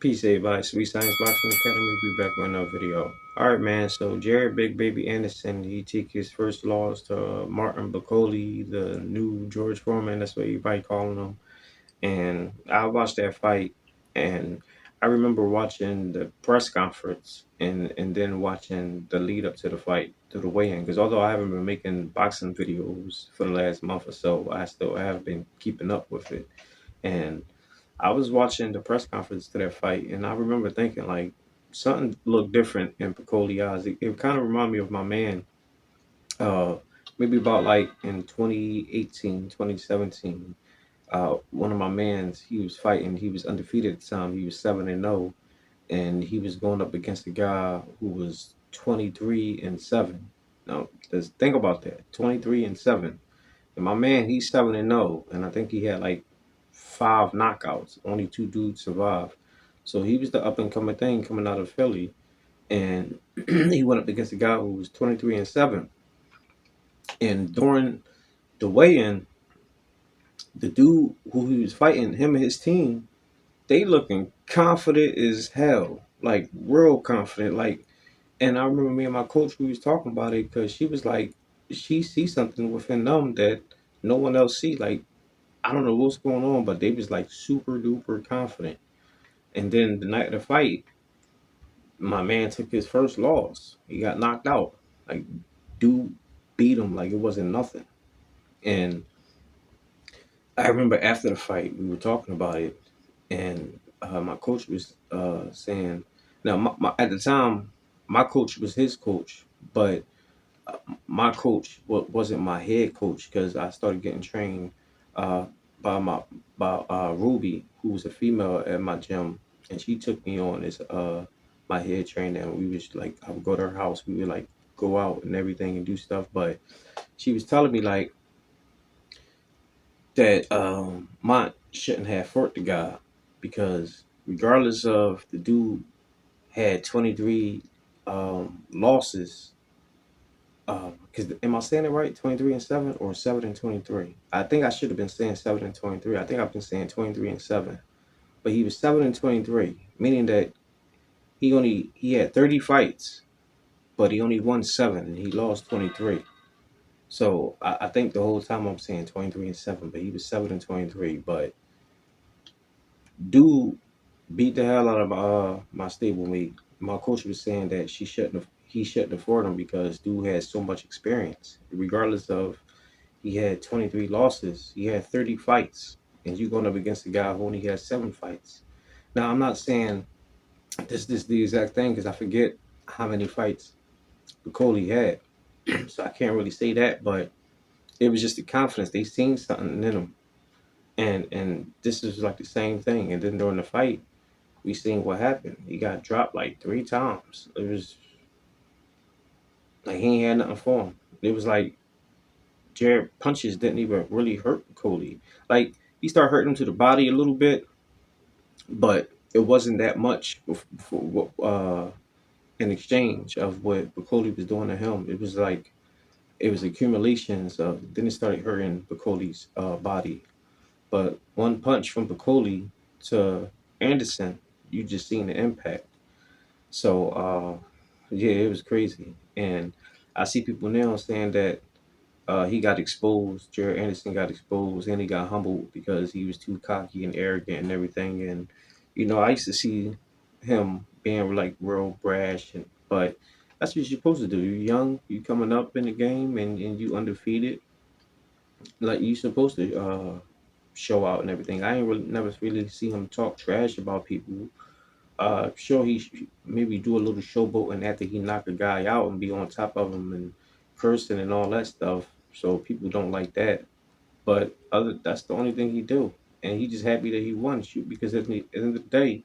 Peace, everybody. Sweet Science Boxing Academy. Be back with another video. All right, man. So Jared Big Baby Anderson, he took his first loss to Martin Bakole, the new George Foreman. That's what everybody calling him. And I watched that fight, and I remember watching the press conference and then watching the lead up to the fight, to the weigh-in. Because although I haven't been making boxing videos for the last month or so, I still have been keeping up with it. And I was watching the press conference to that fight, and I remember thinking like something looked different in Piccoli's eyes. It kind of reminded me of my man, uh, maybe about like in 2018, 2017. One of my mans, he was fighting. He was undefeated at the time. He was 7-0, and he was going up against a guy who was 23-7. Now, just think about that, 23-7. And my man, he's 7-0, and I think he had like 5 knockouts. Only 2 dudes survived. So he was the up and coming thing coming out of Philly, and he went up against a guy who was 23-7. And during the weigh-in, the dude who he was fighting, him and his team, they looking confident as hell, like real confident. Like, and I remember me and my coach, we was talking about it because she was like, she sees something within them that no one else see. Like, I don't know what's going on, but they was like super duper confident. And then the night of the fight, my man took his first loss. He got knocked out. Like, dude beat him like it wasn't nothing. And I remember after the fight, we were talking about it, and my coach was saying, now at the time, my coach was his coach, but my coach wasn't my head coach because I started getting trained uh, by Ruby, who was a female at my gym, and she took me on as my head trainer. And we was like, I would go to her house, we would like go out and everything and do stuff. But she was telling me like that Mont shouldn't have fought the guy because regardless of the dude had 23 losses. Because am I saying it right? 23-7 or 7-23? I think I should have been saying 7-23. I think I've been saying 23-7. But he was 7-23, meaning that he had 30 fights, but he only won 7 and he lost 23. So I think the whole time I'm saying 23-7, but he was 7-23. But dude beat the hell out of my stablemate. My coach was saying that he shouldn't have fought him because dude had so much experience, regardless of. He had 23 losses. He had 30 fights. And you're going up against a guy who only has 7 fights. Now, I'm not saying this the exact thing because I forget how many fights Bakole had. So I can't really say that, but it was just the confidence. They seen something in him. And this is like the same thing. And then during the fight, we seen what happened. He got dropped like 3 times. It was like he ain't had nothing for him. It was like Jared punches didn't even really hurt Cody. Like he started hurting him to the body a little bit, but it wasn't that much in exchange of what Bakole was doing to him. It was like it was accumulations of. Then it started hurting Bacole's body. But one punch from Bakole to Anderson, you just seen the impact. So yeah, it was crazy. And I see people now saying that he got exposed. Jared Anderson got exposed, and he got humbled because he was too cocky and arrogant and everything. And I used to see him being like real brash, but that's what you're supposed to do. You're young, you coming up in the game, and you undefeated. Like you supposed to show out and everything. I ain't really never really see him talk trash about people. Sure, maybe do a little showboating after he knock a guy out and be on top of him and cursing and all that stuff. So people don't like that. But that's the only thing he do, and he just happy that he won. Shoot, because at the end of the day,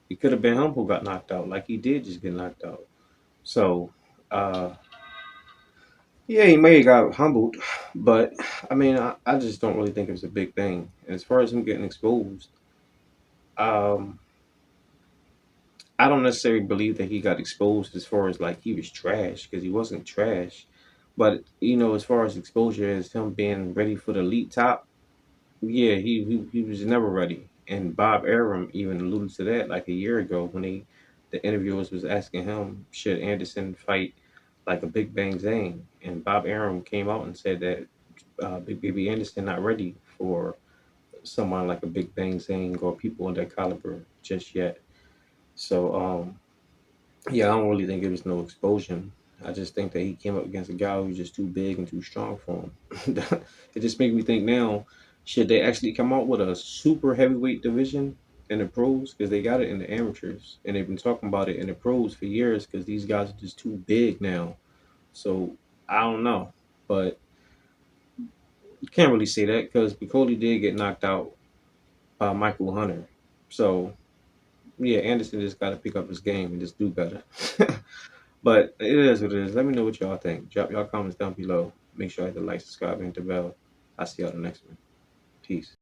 it could have been him who got knocked out, like he did just get knocked out. So Uh, yeah, he may have got humbled, but I mean, I just don't really think it was a big thing. And as far as him getting exposed, um, I don't necessarily believe that he got exposed as far as like he was trash because he wasn't trash. But as far as exposure as him being ready for the elite top, yeah, he was never ready. And Bob Arum even alluded to that like a year ago when the interviewers was asking him should Anderson fight like a Big Bang Zane, and Bob Arum came out and said that Big Baby Anderson not ready for someone like a Big Bang Zane or people in that caliber just yet. So yeah, I don't really think it was no explosion. I just think that he came up against a guy who's just too big and too strong for him. It just makes me think now, should they actually come out with a super heavyweight division in the pros? Because they got it in the amateurs, and they've been talking about it in the pros for years. Because these guys are just too big now. So I don't know, but you can't really say that because Bakole did get knocked out by Michael Hunter. So yeah, Anderson just got to pick up his game and just do better. But it is what it is. Let me know what y'all think. Drop y'all comments down below. Make sure I hit the like, subscribe, and hit the bell. I'll see y'all in the next one. Peace.